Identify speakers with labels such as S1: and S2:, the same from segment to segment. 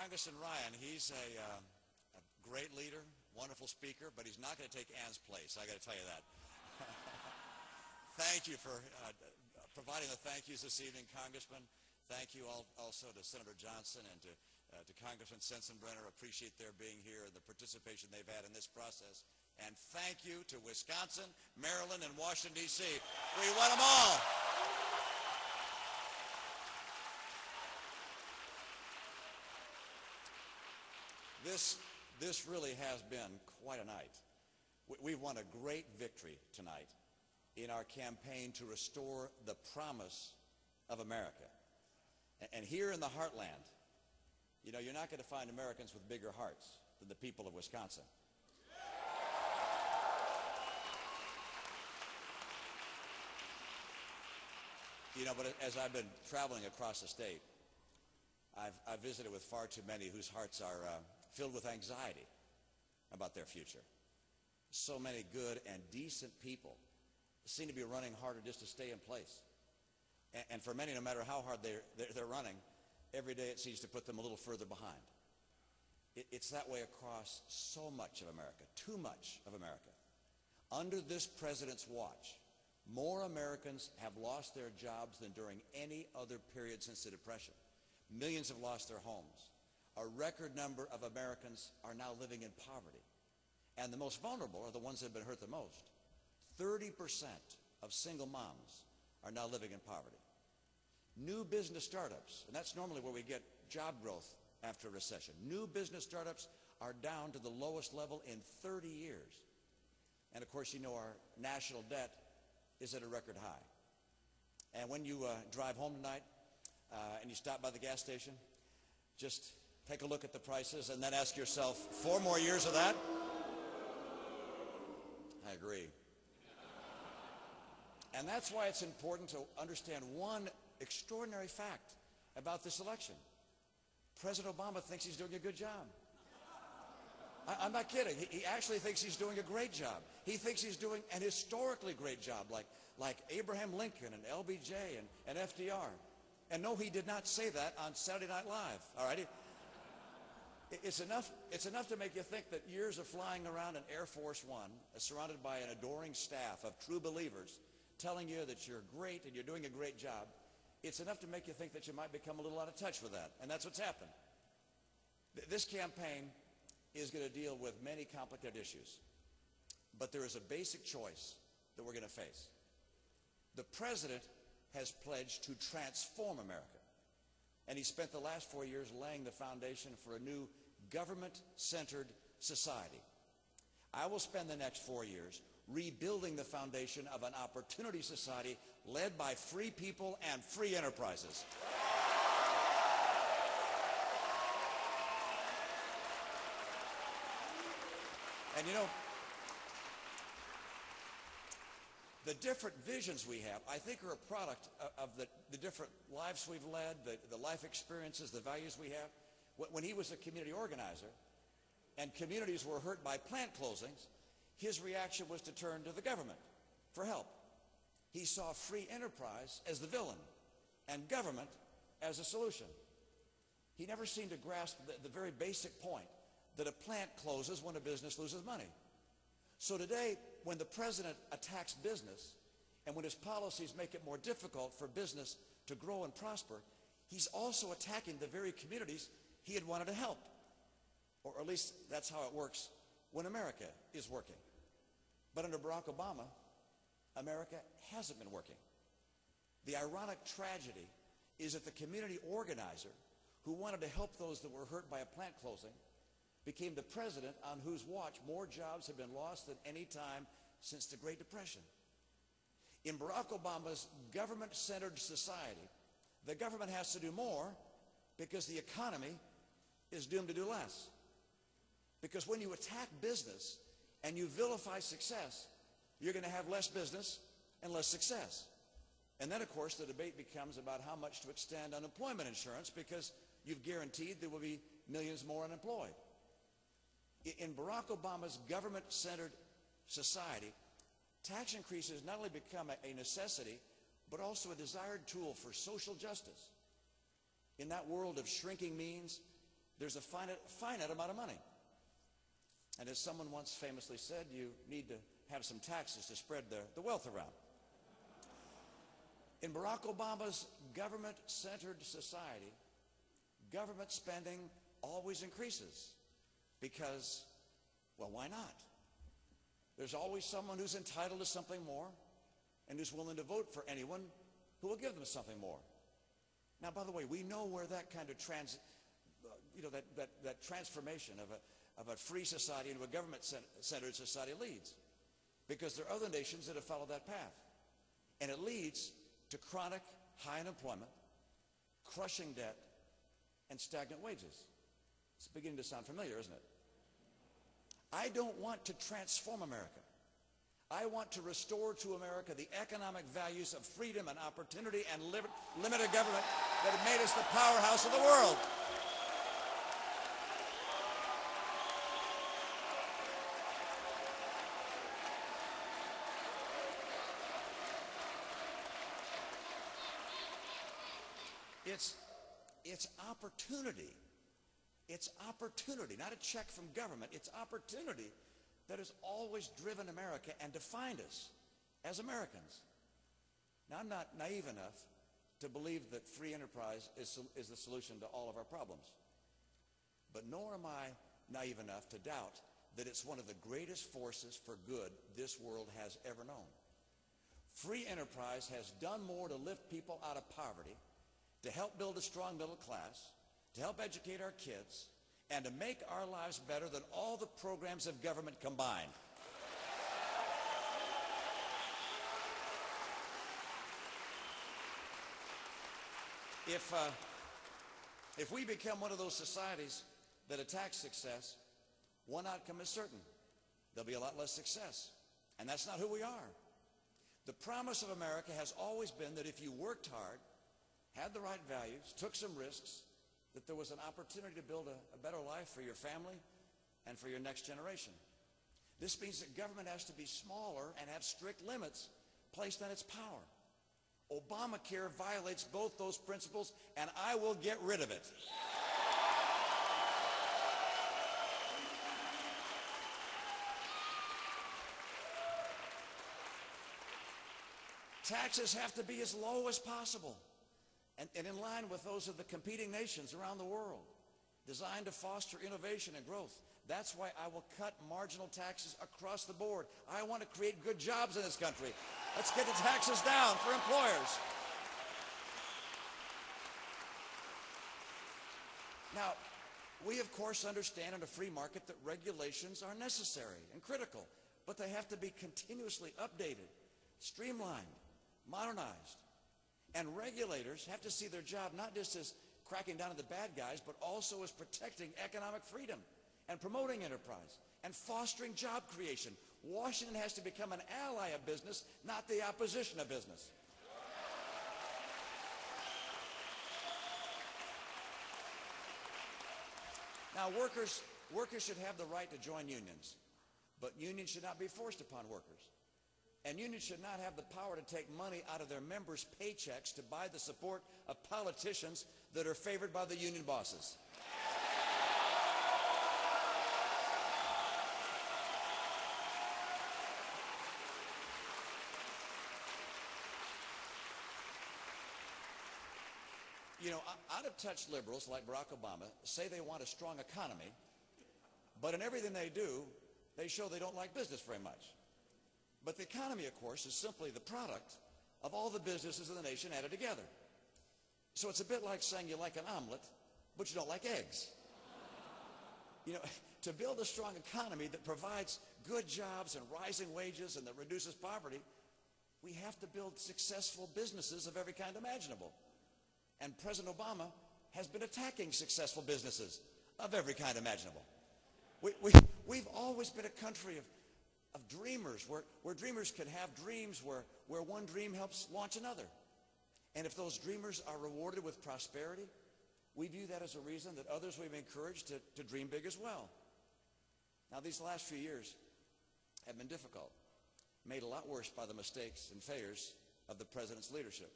S1: Congressman Ryan, he's a great leader, wonderful speaker, but he's not going to take Ann's place. I got to tell you that. Thank you for providing the thank yous this evening, Congressman. Thank you also to Senator Johnson and to Congressman Sensenbrenner. Appreciate their being here and the participation they've had in this process. And thank you to Wisconsin, Maryland, and Washington, D.C. We won them all. This really has been quite a night. We've won a great victory tonight in our campaign to restore the promise of America. And here in the heartland, you know, you're not going to find Americans with bigger hearts than the people of Wisconsin. You know, but as I've been traveling across the state, I've visited with far too many whose hearts are filled with anxiety about their future. So many good and decent people seem to be running harder just to stay in place. And for many, no matter how hard they're running, every day it seems to put them a little further behind. It's that way across so much of America, too much of America. Under this president's watch, more Americans have lost their jobs than during any other period since the Depression. Millions have lost their homes. A record number of Americans are now living in poverty. And the most vulnerable are the ones that have been hurt the most. 30% of single moms are now living in poverty. New business startups, and that's normally where we get job growth after a recession. New business startups are down to the lowest level in 30 years. And of course, you know, our national debt is at a record high. And when you drive home tonight and you stop by the gas station, just take a look at the prices and then ask yourself, 4 more years of that? I agree. And that's why it's important to understand one extraordinary fact about this election. President Obama thinks he's doing a good job. I'm not kidding. He actually thinks he's doing a great job. He thinks he's doing an historically great job, like Abraham Lincoln and LBJ and FDR. And no, he did not say that on Saturday Night Live, all right? It's enough to make you think that years of flying around in Air Force One, surrounded by an adoring staff of true believers, telling you that you're great and you're doing a great job, it's enough to make you think that you might become a little out of touch with that. And that's what's happened. This campaign is going to deal with many complicated issues. But there is a basic choice that we're going to face. The president has pledged to transform America. And he spent the last 4 years laying the foundation for a new government-centered society. I will spend the next 4 years rebuilding the foundation of an opportunity society led by free people and free enterprises. And you know, the different visions we have, I think, are a product of the different lives we've led, the life experiences, the values we have. When he was a community organizer and communities were hurt by plant closings, his reaction was to turn to the government for help. He saw free enterprise as the villain and government as a solution. He never seemed to grasp the very basic point that a plant closes when a business loses money. So today, when the president attacks business and when his policies make it more difficult for business to grow and prosper, he's also attacking the very communities he had wanted to help. Or at least that's how it works when America is working. But under Barack Obama, America hasn't been working. The ironic tragedy is that the community organizer who wanted to help those that were hurt by a plant closing became the president on whose watch more jobs have been lost than any time since the Great Depression. In Barack Obama's government-centered society, the government has to do more because the economy is doomed to do less. Because when you attack business and you vilify success, you're going to have less business and less success. And then, of course, the debate becomes about how much to extend unemployment insurance because you've guaranteed there will be millions more unemployed. In Barack Obama's government-centered society, tax increases not only become a necessity, but also a desired tool for social justice. In that world of shrinking means, there's a finite amount of money. And as someone once famously said, you need to have some taxes to spread the wealth around. In Barack Obama's government-centered society, government spending always increases because, well, why not? There's always someone who's entitled to something more and who's willing to vote for anyone who will give them something more. Now, by the way, we know where that kind of that transformation of a free society into a government-centered society leads, because there are other nations that have followed that path. And it leads to chronic high unemployment, crushing debt, and stagnant wages. It's beginning to sound familiar, isn't it? I don't want to transform America. I want to restore to America the economic values of freedom and opportunity and limited government that have made us the powerhouse of the world. It's opportunity. It's opportunity, not a check from government. It's opportunity that has always driven America and defined us as Americans. Now, I'm not naive enough to believe that free enterprise is the solution to all of our problems. But nor am I naive enough to doubt that it's one of the greatest forces for good this world has ever known. Free enterprise has done more to lift people out of poverty, to help build a strong middle class, to help educate our kids, and to make our lives better than all the programs of government combined. If we become one of those societies that attack success, one outcome is certain. There'll be a lot less success. And that's not who we are. The promise of America has always been that if you worked hard, had the right values, took some risks, that there was an opportunity to build a better life for your family and for your next generation. This means that government has to be smaller and have strict limits placed on its power. Obamacare violates both those principles, and I will get rid of it. Taxes have to be as low as possible and in line with those of the competing nations around the world, designed to foster innovation and growth. That's why I will cut marginal taxes across the board. I want to create good jobs in this country. Let's get the taxes down for employers. Now, we of course understand in a free market that regulations are necessary and critical, but they have to be continuously updated, streamlined, modernized. And regulators have to see their job not just as cracking down on the bad guys, but also as protecting economic freedom and promoting enterprise and fostering job creation. Washington has to become an ally of business, not the opposition of business. Now, workers should have the right to join unions, but unions should not be forced upon workers. And unions should not have the power to take money out of their members' paychecks to buy the support of politicians that are favored by the union bosses. You know, out-of-touch liberals like Barack Obama say they want a strong economy, but in everything they do, they show they don't like business very much. But the economy, of course, is simply the product of all the businesses in the nation added together. So it's a bit like saying you like an omelet, but you don't like eggs. You know, to build a strong economy that provides good jobs and rising wages and that reduces poverty, we have to build successful businesses of every kind imaginable. And President Obama has been attacking successful businesses of every kind imaginable. We've always been a country of dreamers, where dreamers can have dreams, where one dream helps launch another. And if those dreamers are rewarded with prosperity, we view that as a reason that others will be encouraged to dream big as well. Now, these last few years have been difficult, made a lot worse by the mistakes and failures of the president's leadership.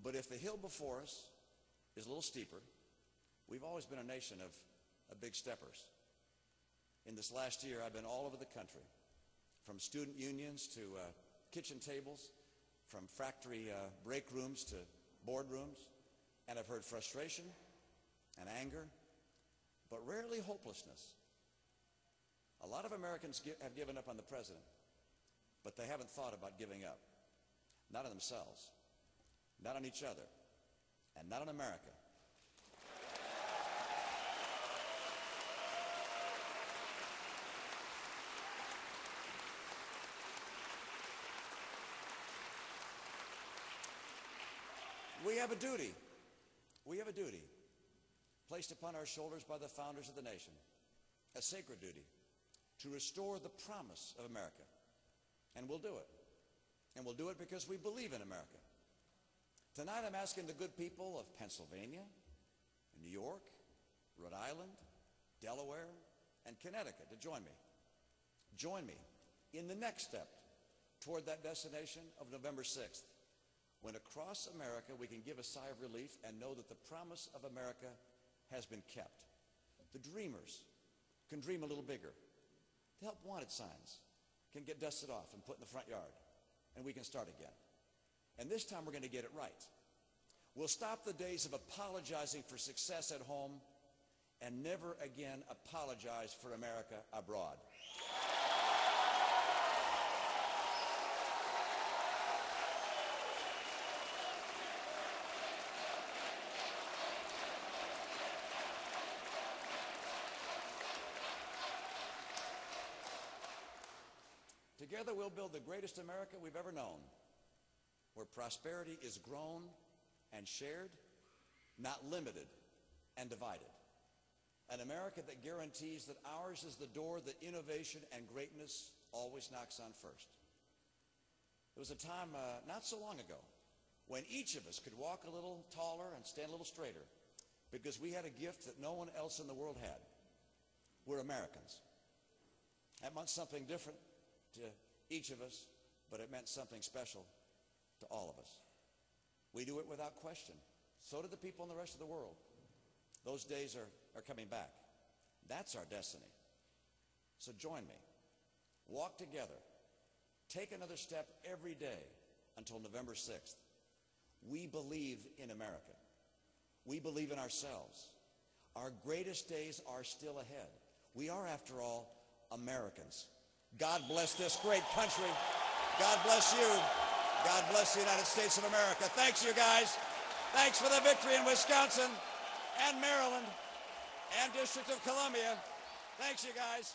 S1: But if the hill before us is a little steeper, We've always been a nation of big steppers. In this last year, I've been all over the country, from student unions to kitchen tables, from factory break rooms to boardrooms, and I've heard frustration and anger, but rarely hopelessness. A lot of Americans have given up on the president, but they haven't thought about giving up. Not on themselves, not on each other, and not on America. We have a duty. We have a duty placed upon our shoulders by the founders of the nation, a sacred duty to restore the promise of America. And we'll do it. And we'll do it because we believe in America. Tonight I'm asking the good people of Pennsylvania, New York, Rhode Island, Delaware, and Connecticut to join me. Join me in the next step toward that destination of November 6th, when across America we can give a sigh of relief and know that the promise of America has been kept. The dreamers can dream a little bigger. The help wanted signs can get dusted off and put in the front yard, and we can start again. And this time we're going to get it right. We'll stop the days of apologizing for success at home and never again apologize for America abroad. Together we'll build the greatest America we've ever known, where prosperity is grown and shared, not limited and divided. An America that guarantees that ours is the door that innovation and greatness always knocks on first. There was a time not so long ago when each of us could walk a little taller and stand a little straighter because we had a gift that no one else in the world had. We're Americans. That meant something different to each of us, but it meant something special to all of us. We do it without question. So do the people in the rest of the world. Those days are coming back. That's our destiny. So join me. Walk together. Take another step every day until November 6th. We believe in America. We believe in ourselves. Our greatest days are still ahead. We are, after all, Americans. God bless this great country. God bless you. God bless the United States of America. Thanks, you guys. Thanks for the victory in Wisconsin and Maryland and District of Columbia. Thanks, you guys.